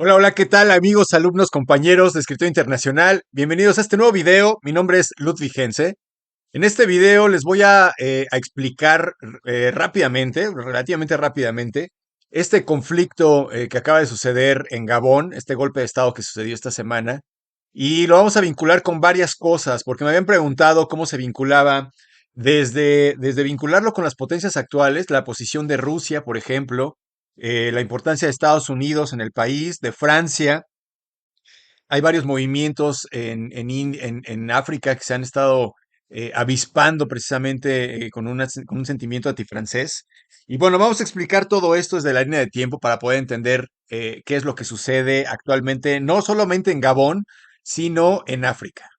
Hola, hola, ¿qué tal amigos, alumnos, compañeros de Escritura Internacional? Bienvenidos a este nuevo video. Mi nombre es Ludwig Hense. En este video les voy a explicar rápidamente, relativamente rápidamente, este conflicto que acaba de suceder en Gabón, este golpe de Estado que sucedió esta semana, y lo vamos a vincular con varias cosas, porque me habían preguntado cómo se vinculaba desde vincularlo con las potencias actuales, la posición de Rusia, por ejemplo, la importancia de Estados Unidos en el país, de Francia. Hay varios movimientos en África que se han estado avispando precisamente con un sentimiento antifrancés. Y bueno, vamos a explicar todo esto desde la línea de tiempo para poder entender qué es lo que sucede actualmente, no solamente en Gabón, sino en África.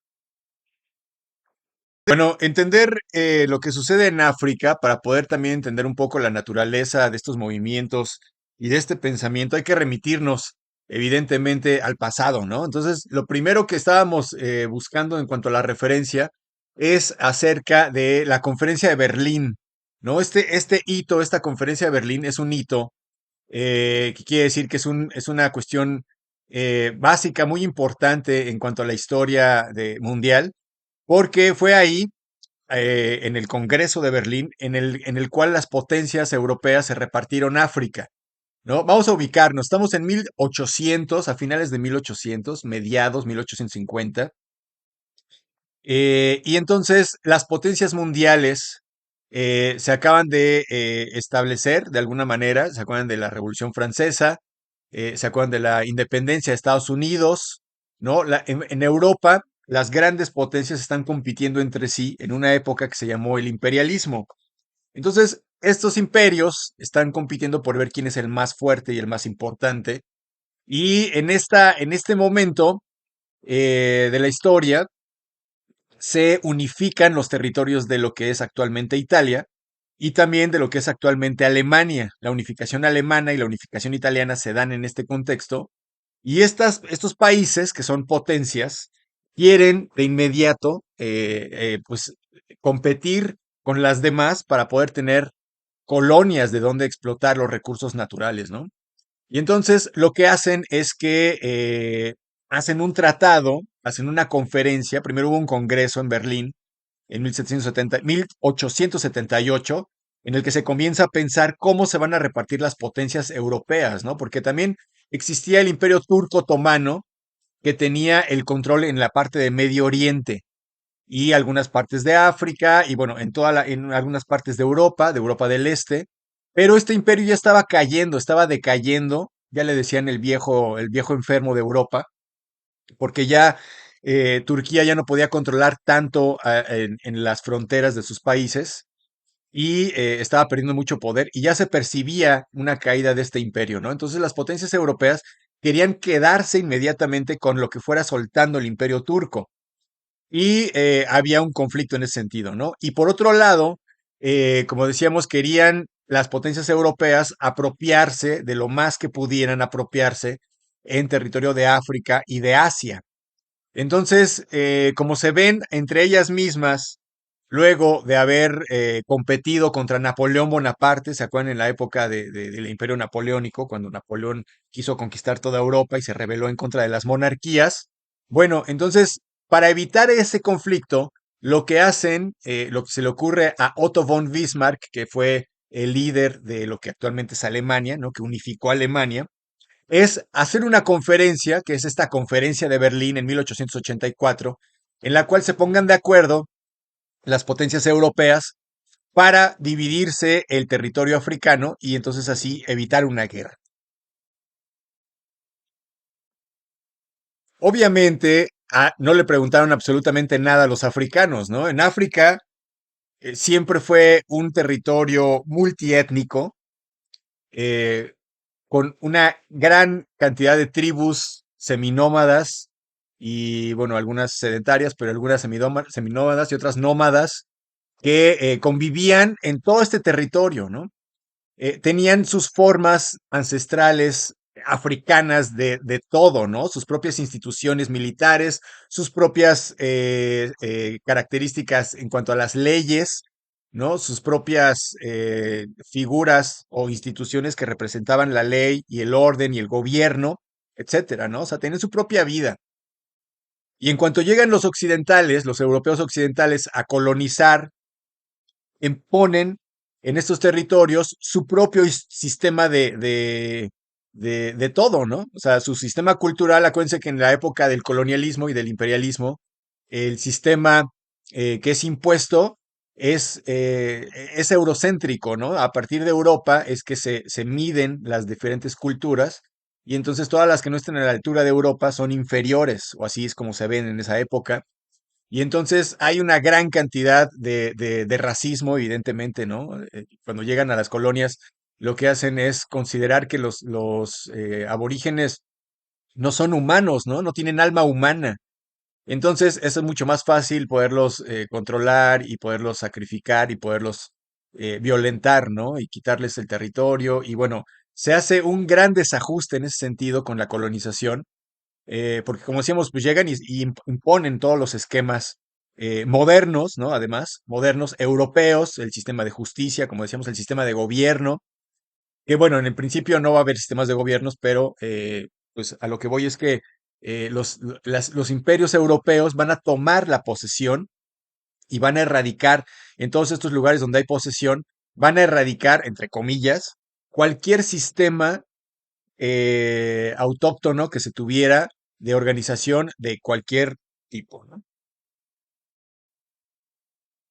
Bueno, entender lo que sucede en África para poder también entender un poco la naturaleza de estos movimientos y de este pensamiento, hay que remitirnos evidentemente al pasado, ¿no? Entonces, lo primero que estábamos buscando en cuanto a la referencia es acerca de la conferencia de Berlín, ¿no? Este hito, esta conferencia de Berlín es un hito que quiere decir que es una cuestión básica, muy importante en cuanto a la historia mundial, porque fue ahí en el Congreso de Berlín, en el cual las potencias europeas se repartieron África, ¿no? Vamos a ubicarnos, estamos en 1800, a finales de 1800, mediados 1850, y entonces las potencias mundiales se acaban de establecer de alguna manera, se acuerdan de la Revolución Francesa, se acuerdan de la independencia de Estados Unidos, ¿no? En Europa, las grandes potencias están compitiendo entre sí en una época que se llamó el imperialismo. Entonces, estos imperios están compitiendo por ver quién es el más fuerte y el más importante. Y en este momento de la historia, se unifican los territorios de lo que es actualmente Italia y también de lo que es actualmente Alemania. La unificación alemana y la unificación italiana se dan en este contexto y estos países, que son potencias, quieren de inmediato pues, competir con las demás para poder tener colonias de donde explotar los recursos naturales, ¿no? Y entonces lo que hacen es que hacen un tratado, hacen una conferencia. Primero hubo un congreso en Berlín en 1878, en el que se comienza a pensar cómo se van a repartir las potencias europeas, ¿no? Porque también existía el Imperio Turco Otomano, que tenía el control en la parte de Medio Oriente y algunas partes de África y bueno, en algunas partes de Europa del Este, pero este imperio ya estaba cayendo, estaba decayendo, ya le decían el viejo enfermo de Europa, porque ya Turquía ya no podía controlar tanto en las fronteras de sus países y estaba perdiendo mucho poder y ya se percibía una caída de este imperio, ¿no? Entonces las potencias europeas querían quedarse inmediatamente con lo que fuera soltando el imperio turco y había un conflicto en ese sentido, ¿no? Y por otro lado, como decíamos, querían las potencias europeas apropiarse de lo más que pudieran apropiarse en territorio de África y de Asia. Entonces, como se ven entre ellas mismas, luego de haber competido contra Napoleón Bonaparte, ¿se acuerdan en la época del Imperio Napoleónico, cuando Napoleón quiso conquistar toda Europa y se rebeló en contra de las monarquías? Bueno, entonces, para evitar ese conflicto, lo que hacen, lo que se le ocurre a Otto von Bismarck, que fue el líder de lo que actualmente es Alemania, ¿no? Que unificó Alemania, es hacer una conferencia, que es esta conferencia de Berlín en 1884, en la cual se pongan de acuerdo las potencias europeas para dividirse el territorio africano y entonces así evitar una guerra. Obviamente, no le preguntaron absolutamente nada a los africanos, ¿no? En África siempre fue un territorio multiétnico, eh, con una gran cantidad de tribus seminómadas y, bueno, algunas sedentarias, pero algunas seminómadas y otras nómadas que convivían en todo este territorio, ¿no? Tenían sus formas ancestrales africanas de todo, ¿no? Sus propias instituciones militares, sus propias características en cuanto a las leyes, ¿no? Sus propias figuras o instituciones que representaban la ley y el orden y el gobierno. etcétera, ¿no? O sea, tienen su propia vida. Y en cuanto llegan los occidentales, los europeos occidentales, a colonizar, imponen en estos territorios su propio sistema de todo, ¿no? O sea, su sistema cultural, acuérdense que en la época del colonialismo y del imperialismo, el sistema que es impuesto es eurocéntrico, ¿no? A partir de Europa es que se miden las diferentes culturas y entonces todas las que no estén a la altura de Europa son inferiores, o así es como se ven en esa época. Y entonces hay una gran cantidad de racismo, evidentemente, ¿no? Cuando llegan a las colonias, lo que hacen es considerar que los aborígenes no son humanos, ¿no? No tienen alma humana. Entonces, eso es mucho más fácil poderlos controlar y poderlos sacrificar y poderlos violentar, ¿no? Y quitarles el territorio. Y bueno, se hace un gran desajuste en ese sentido con la colonización porque como decíamos, pues llegan y imponen todos los esquemas modernos, ¿no? Además, modernos, europeos, el sistema de justicia, como decíamos, el sistema de gobierno, que bueno, en el principio no va a haber sistemas de gobiernos, pero pues a lo que voy es que los imperios europeos van a tomar la posesión y van a erradicar en todos estos lugares donde hay posesión, van a erradicar, entre comillas, cualquier sistema autóctono que se tuviera de organización de cualquier tipo, ¿no?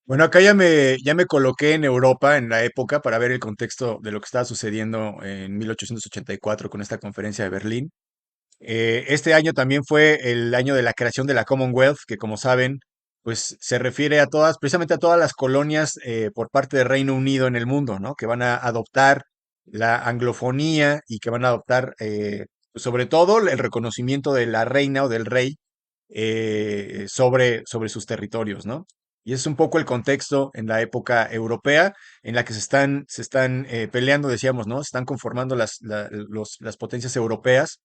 Bueno, acá ya me coloqué en Europa en la época para ver el contexto de lo que estaba sucediendo en 1884 con esta conferencia de Berlín. Este año también fue el año de la creación de la Commonwealth, que como saben, pues se refiere a todas, precisamente a todas las colonias por parte del Reino Unido en el mundo, ¿no? Que van a adoptar la anglofonía y que van a adoptar, pues, sobre todo, el reconocimiento de la reina o del rey sobre sus territorios, ¿no? Y ese es un poco el contexto en la época europea en la que se están peleando, decíamos, ¿no? Se están conformando las potencias europeas,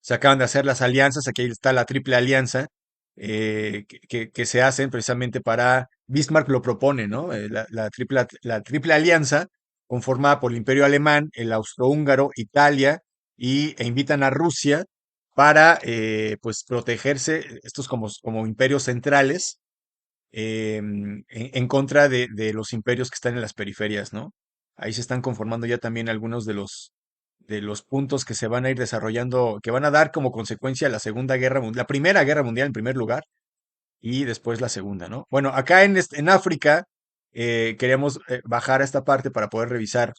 se acaban de hacer las alianzas, aquí está la triple alianza que se hacen precisamente para, Bismarck lo propone, ¿no? La triple alianza conformada por el Imperio Alemán, el Austrohúngaro, Italia, e invitan a Rusia para, pues, protegerse, estos como imperios centrales, en contra de los imperios que están en las periferias, ¿no? Ahí se están conformando ya también algunos de los puntos que se van a ir desarrollando, que van a dar como consecuencia la Segunda Guerra Mundial, la Primera Guerra Mundial en primer lugar y después la Segunda, ¿no? Bueno, acá en África queríamos bajar a esta parte para poder revisar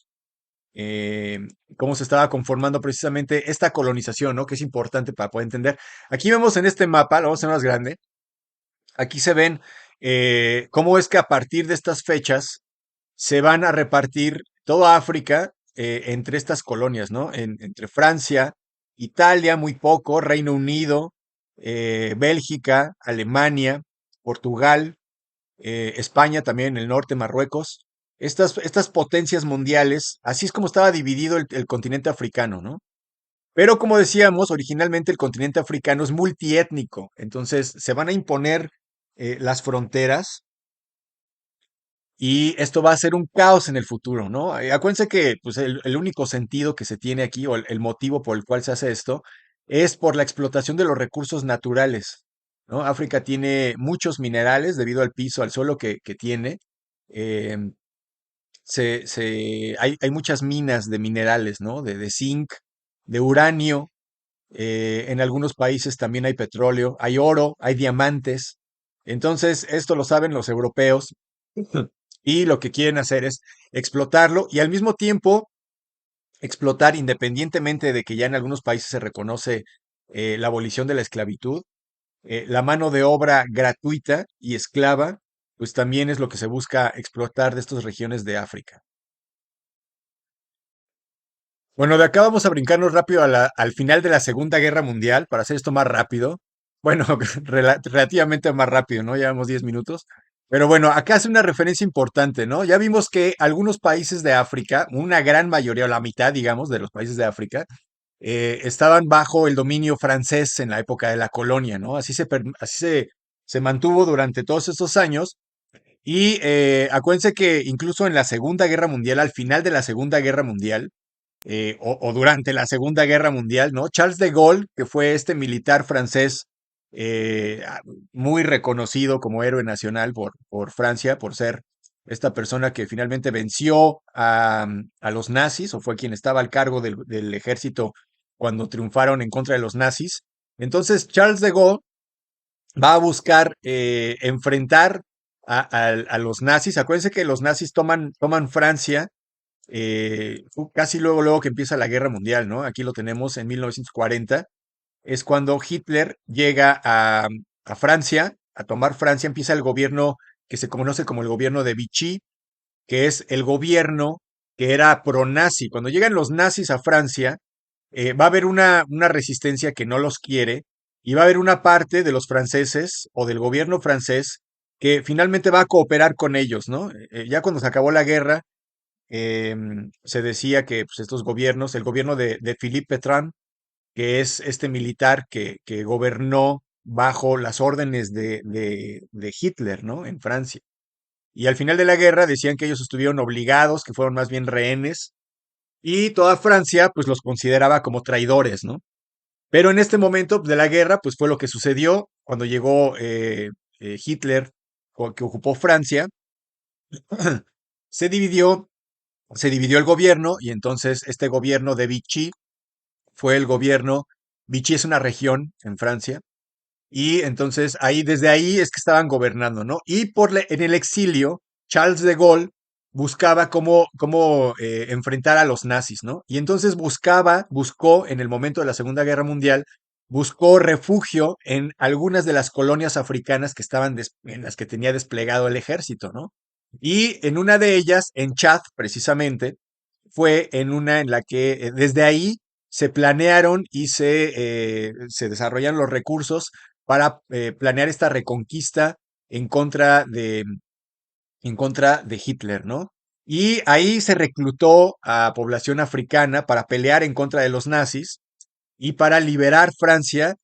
eh, cómo se estaba conformando precisamente esta colonización, ¿no? Que es importante para poder entender. Aquí vemos en este mapa, lo vamos a hacer más grande, aquí se ven cómo es que a partir de estas fechas se van a repartir toda África entre estas colonias, ¿no? Entre Francia, Italia, muy poco, Reino Unido, Bélgica, Alemania, Portugal, España también en el norte, Marruecos. Estas potencias mundiales, así es como estaba dividido el continente africano, ¿no? Pero como decíamos, originalmente el continente africano es multiétnico, entonces se van a imponer las fronteras y esto va a ser un caos en el futuro, ¿no? Acuérdense que pues, el único sentido que se tiene aquí, o el motivo por el cual se hace esto, es por la explotación de los recursos naturales, ¿no? África tiene muchos minerales debido al piso, al suelo que tiene. em, hay muchas minas de minerales, ¿no? De zinc, de uranio. En algunos países también hay petróleo, hay oro, hay diamantes. Entonces, esto lo saben los europeos y lo que quieren hacer es explotarlo y al mismo tiempo explotar independientemente de que ya en algunos países se reconoce la abolición de la esclavitud, la mano de obra gratuita y esclava, pues también es lo que se busca explotar de estas regiones de África. Bueno, de acá vamos a brincarnos rápido al final de la Segunda Guerra Mundial para hacer esto más rápido. Bueno, relativamente más rápido, ¿no? Llevamos 10 minutos. Pero bueno, acá hace una referencia importante, ¿no? Ya vimos que algunos países de África, una gran mayoría, o la mitad, digamos, de los países de África, estaban bajo el dominio francés en la época de la colonia, ¿no? Así se mantuvo durante todos estos años. Y acuérdense que incluso en la Segunda Guerra Mundial, al final de la Segunda Guerra Mundial, o durante la Segunda Guerra Mundial, ¿no? Charles de Gaulle, que fue este militar francés eh, a- muy reconocido como héroe nacional por Francia, por ser esta persona que finalmente venció a los nazis, o fue quien estaba al cargo del ejército cuando triunfaron en contra de los nazis. Entonces, Charles de Gaulle va a buscar enfrentar a los nazis. Acuérdense que los nazis toman Francia casi luego que empieza la Guerra Mundial, ¿no? Aquí lo tenemos en 1940. Es cuando Hitler llega a Francia, a tomar Francia, empieza el gobierno que se conoce como el gobierno de Vichy, que es el gobierno que era pro-nazi. Cuando llegan los nazis a Francia, va a haber una resistencia que no los quiere y va a haber una parte de los franceses o del gobierno francés que finalmente va a cooperar con ellos, ¿no? Ya cuando se acabó la guerra, se decía que pues, estos gobiernos, el gobierno de Philippe Pétain, que es este militar que gobernó bajo las órdenes de Hitler, ¿no? En Francia. Y al final de la guerra decían que ellos estuvieron obligados, que fueron más bien rehenes, y toda Francia pues los consideraba como traidores, ¿no? Pero en este momento de la guerra pues fue lo que sucedió cuando llegó Hitler, que ocupó Francia, se dividió, se dividió el gobierno y entonces este gobierno de Vichy fue el gobierno, Vichy es una región en Francia, y entonces ahí, desde ahí es que estaban gobernando, ¿no? Y en el exilio, Charles de Gaulle buscaba cómo enfrentar a los nazis, ¿no? Y entonces buscó en el momento de la Segunda Guerra Mundial, buscó refugio en algunas de las colonias africanas que en las que tenía desplegado el ejército, ¿no? Y en una de ellas, en Chad, precisamente, fue en una en la que desde ahí se planearon y se desarrollaron los recursos para planear esta reconquista en contra en contra de Hitler, ¿no? Y ahí se reclutó a población africana para pelear en contra de los nazis y para liberar Francia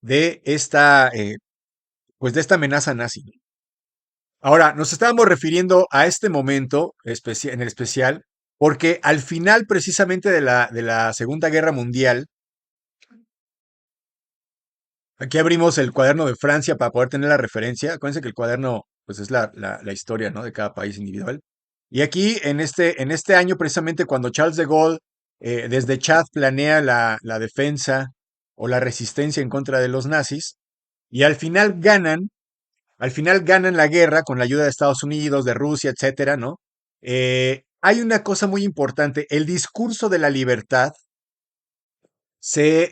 de pues de esta amenaza nazi. Ahora, nos estábamos refiriendo a este momento en el especial porque al final precisamente de la Segunda Guerra Mundial, aquí abrimos el cuaderno de Francia para poder tener la referencia. Acuérdense que el cuaderno, pues es la historia, ¿no? De cada país individual. Y aquí, en este año, precisamente cuando Charles de Gaulle, desde Chad, planea la defensa o la resistencia en contra de los nazis, y al final ganan la guerra con la ayuda de Estados Unidos, de Rusia, etcétera, ¿no? Hay una cosa muy importante, el discurso de la libertad se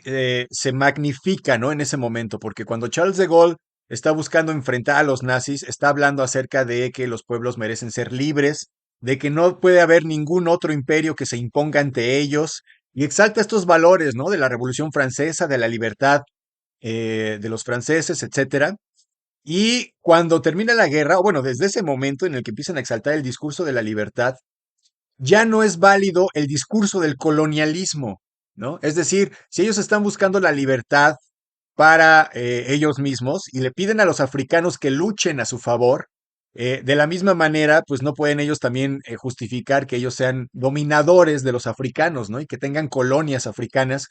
magnifica, ¿no? En ese momento, porque cuando Charles de Gaulle está buscando enfrentar a los nazis, está hablando acerca de que los pueblos merecen ser libres, de que no puede haber ningún otro imperio que se imponga ante ellos, y exalta estos valores, ¿no? De la Revolución Francesa, de la libertad de los franceses, etcétera. Y cuando termina la guerra, o bueno, desde ese momento en el que empiezan a exaltar el discurso de la libertad, ya no es válido el discurso del colonialismo, ¿no? Es decir, si ellos están buscando la libertad para ellos mismos y le piden a los africanos que luchen a su favor, de la misma manera, pues no pueden ellos también justificar que ellos sean dominadores de los africanos, ¿no? Y que tengan colonias africanas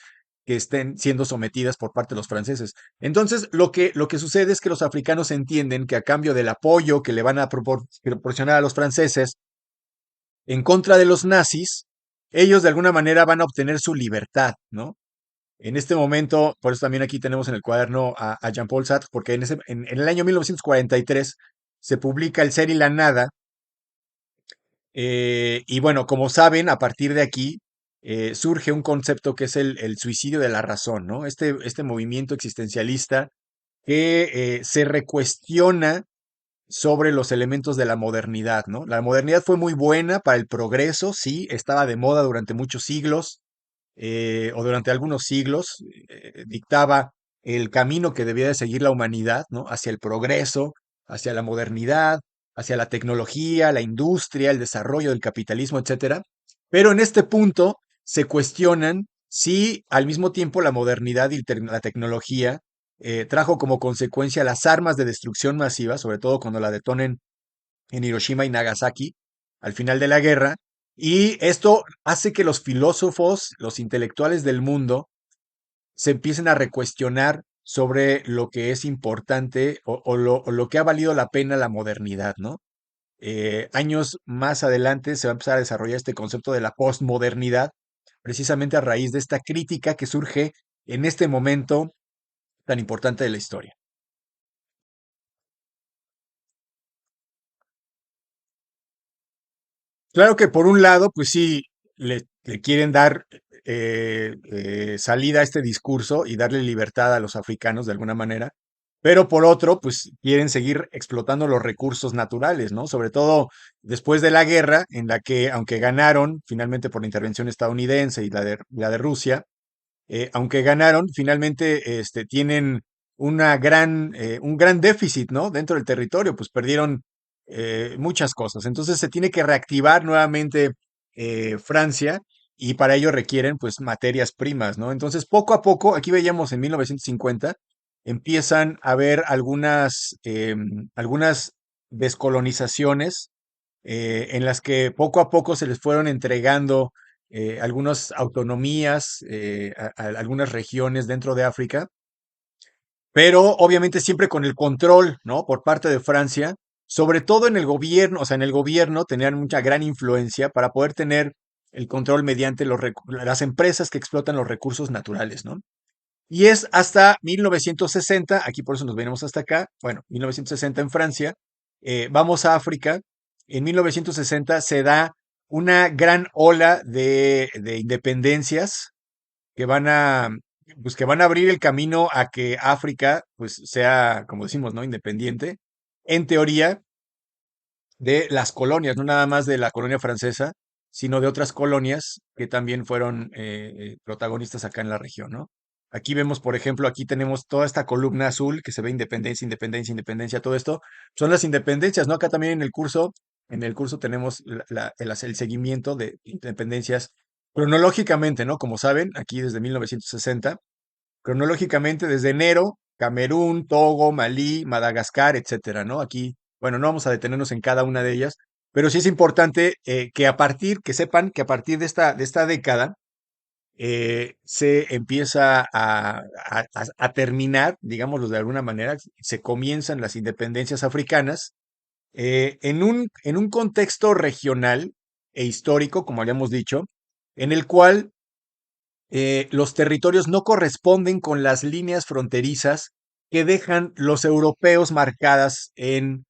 que estén siendo sometidas por parte de los franceses. Entonces, lo que sucede es que los africanos entienden que a cambio del apoyo que le van a proporcionar a los franceses, en contra de los nazis, ellos de alguna manera van a obtener su libertad, ¿no? En este momento, por eso también aquí tenemos en el cuaderno a Jean-Paul Sartre, porque en el año 1943 se publica El ser y la nada, y bueno, como saben, a partir de aquí surge un concepto que es el suicidio de la razón, ¿no? Este movimiento existencialista que se recuestiona sobre los elementos de la modernidad, ¿no? La modernidad fue muy buena para el progreso, sí, estaba de moda durante muchos siglos, o durante algunos siglos, dictaba el camino que debía de seguir la humanidad, ¿no? Hacia el progreso, hacia la modernidad, hacia la tecnología, la industria, el desarrollo del capitalismo, etcétera. Pero en este punto se cuestionan si al mismo tiempo la modernidad y la tecnología trajo como consecuencia las armas de destrucción masiva, sobre todo cuando la detonen en Hiroshima y Nagasaki al final de la guerra, Y esto hace que los filósofos, los intelectuales del mundo, se empiecen a recuestionar sobre lo que es importante o lo que ha valido la pena la modernidad, ¿no? Años más adelante se va a empezar a desarrollar este concepto de la postmodernidad, precisamente a raíz de esta crítica que surge en este momento tan importante de la historia. Claro que por un lado, pues sí, le quieren dar salida a este discurso y darle libertad a los africanos de alguna manera, pero por otro, pues quieren seguir explotando los recursos naturales, ¿no? Sobre todo después de la guerra, en la que, aunque ganaron finalmente por la intervención estadounidense y la de Rusia, aunque ganaron, finalmente tienen un gran déficit, ¿no? Dentro del territorio, pues perdieron muchas cosas. Entonces se tiene que reactivar nuevamente Francia y para ello requieren pues materias primas, ¿no? Entonces poco a poco, aquí veíamos en 1950, empiezan a haber algunas descolonizaciones en las que poco a poco se les fueron entregando algunas autonomías a algunas regiones dentro de África, pero obviamente siempre con el control, ¿no? Por parte de Francia, sobre todo en el gobierno, o sea, en el gobierno tenían mucha gran influencia para poder tener el control mediante las empresas que explotan los recursos naturales, ¿no? Y es hasta 1960, aquí por eso nos venimos hasta acá, bueno, 1960 en Francia, vamos a África, en 1960 se da una gran ola de independencias que pues que van a abrir el camino a que África, pues sea, como decimos, ¿no? Independiente, en teoría, de las colonias, no nada más de la colonia francesa, sino de otras colonias que también fueron protagonistas acá en la región, ¿no? Aquí vemos, por ejemplo, aquí tenemos toda esta columna azul que se ve independencia, independencia, independencia, todo esto son las independencias, ¿no? Acá también en el curso tenemos el seguimiento de independencias cronológicamente, ¿no? Como saben, aquí desde 1960 cronológicamente desde enero, Camerún, Togo, Malí, Madagascar, etcétera, ¿no? Aquí, bueno, no vamos a detenernos en cada una de ellas, pero sí es importante que sepan que a partir de esta década se empieza a terminar, digámoslo de alguna manera, se comienzan las independencias africanas en un contexto regional e histórico, como habíamos dicho, en el cual los territorios no corresponden con las líneas fronterizas que dejan los europeos marcadas en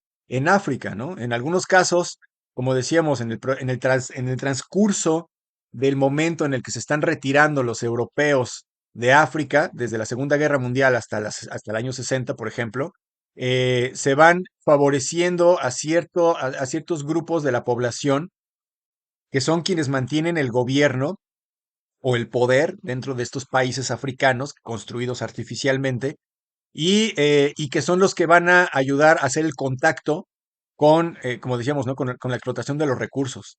África, ¿no? En algunos casos, como decíamos, en el transcurso del momento en el que se están retirando los europeos de África, desde la Segunda Guerra Mundial hasta el año 60, por ejemplo, se van favoreciendo a ciertos grupos de la población que son quienes mantienen el gobierno o el poder dentro de estos países africanos construidos artificialmente y que son los que van a ayudar a hacer el contacto con, como decíamos, ¿no? Con la explotación de los recursos.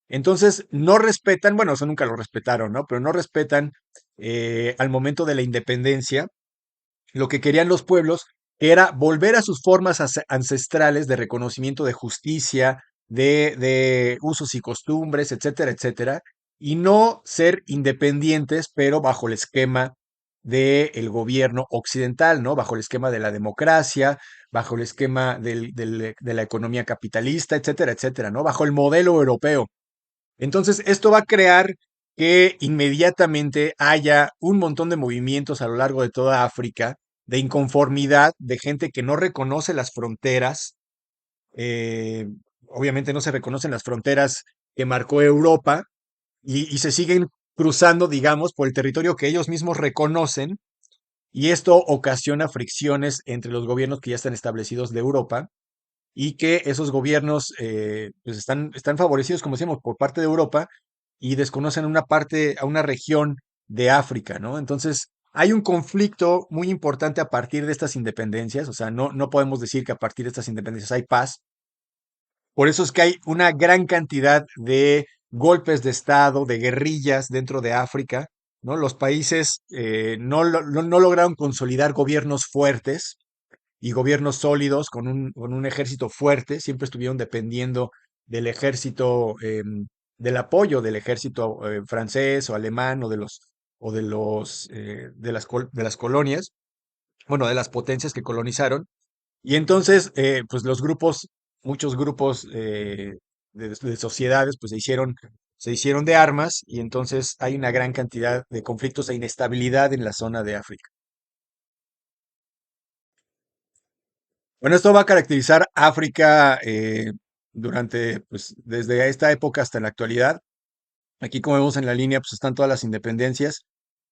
Entonces, no respetan, bueno, eso nunca lo respetaron, ¿no? Pero no respetan al momento de la independencia lo que querían los pueblos, que era volver a sus formas ancestrales de reconocimiento de justicia, de usos y costumbres, etcétera, etcétera, y no ser independientes, pero bajo el esquema del gobierno occidental, ¿no? Bajo el esquema de la democracia, bajo el esquema de la economía capitalista, etcétera, etcétera, ¿no? Bajo el modelo europeo. Entonces, esto va a crear que inmediatamente haya un montón de movimientos a lo largo de toda África, de inconformidad, de gente que no reconoce las fronteras. eh, Obviamente no se reconocen las fronteras que marcó Europa y se siguen cruzando, digamos, por el territorio que ellos mismos reconocen. Y esto ocasiona fricciones entre los gobiernos que ya están establecidos de Europa y que esos gobiernos pues están favorecidos, como decíamos, por parte de Europa y desconocen una parte, a una región de África, ¿no? Entonces, hay un conflicto muy importante a partir de estas independencias, o sea, no podemos decir que a partir de estas independencias hay paz. Por eso es que hay una gran cantidad de golpes de Estado, de guerrillas dentro de África, ¿no? Los países no lograron consolidar gobiernos fuertes, y gobiernos sólidos con un ejército fuerte, siempre estuvieron dependiendo del ejército del apoyo del ejército francés o alemán de las colonias, bueno, de las potencias que colonizaron. Y entonces, pues los grupos, muchos grupos de sociedades, pues se hicieron de armas y entonces hay una gran cantidad de conflictos e inestabilidad en la zona de África. Bueno, esto va a caracterizar África durante, pues, desde esta época hasta la actualidad. Aquí, como vemos en la línea, pues están todas las independencias.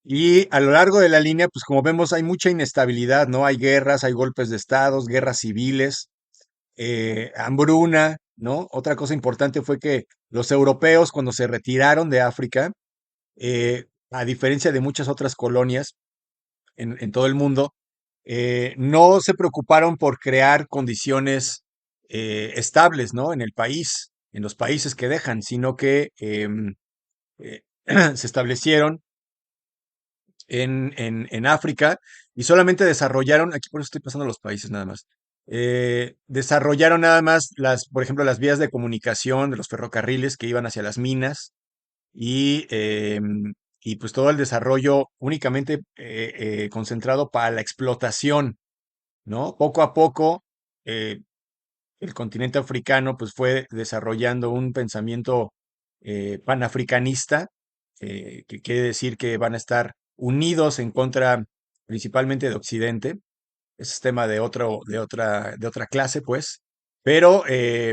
Y a lo largo de la línea, pues como vemos, hay mucha inestabilidad, ¿no? Hay guerras, hay golpes de estados, guerras civiles, hambruna, ¿no? Otra cosa importante fue que los europeos, cuando se retiraron de África, a diferencia de muchas otras colonias en todo el mundo, no se preocuparon por crear condiciones estables, ¿no? En el país, en los países que dejan, sino que eh, se establecieron en África y solamente desarrollaron, aquí por eso estoy pasando a los países nada más, desarrollaron nada más por ejemplo, las vías de comunicación de los ferrocarriles que iban hacia las minas y, y pues todo el desarrollo únicamente concentrado para la explotación, ¿no? Poco a poco, eh, el continente africano pues fue desarrollando un pensamiento panafricanista, que quiere decir que van a estar unidos en contra principalmente de Occidente. Ese es tema de otra clase, pues. Pero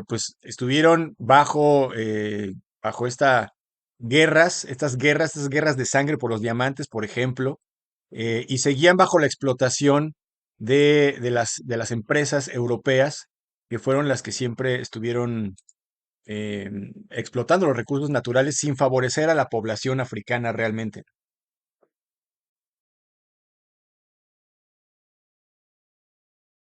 pues estuvieron bajo estas guerras de sangre por los diamantes, por ejemplo, y seguían bajo la explotación de las empresas europeas, que fueron las que siempre estuvieron explotando los recursos naturales sin favorecer a la población africana realmente.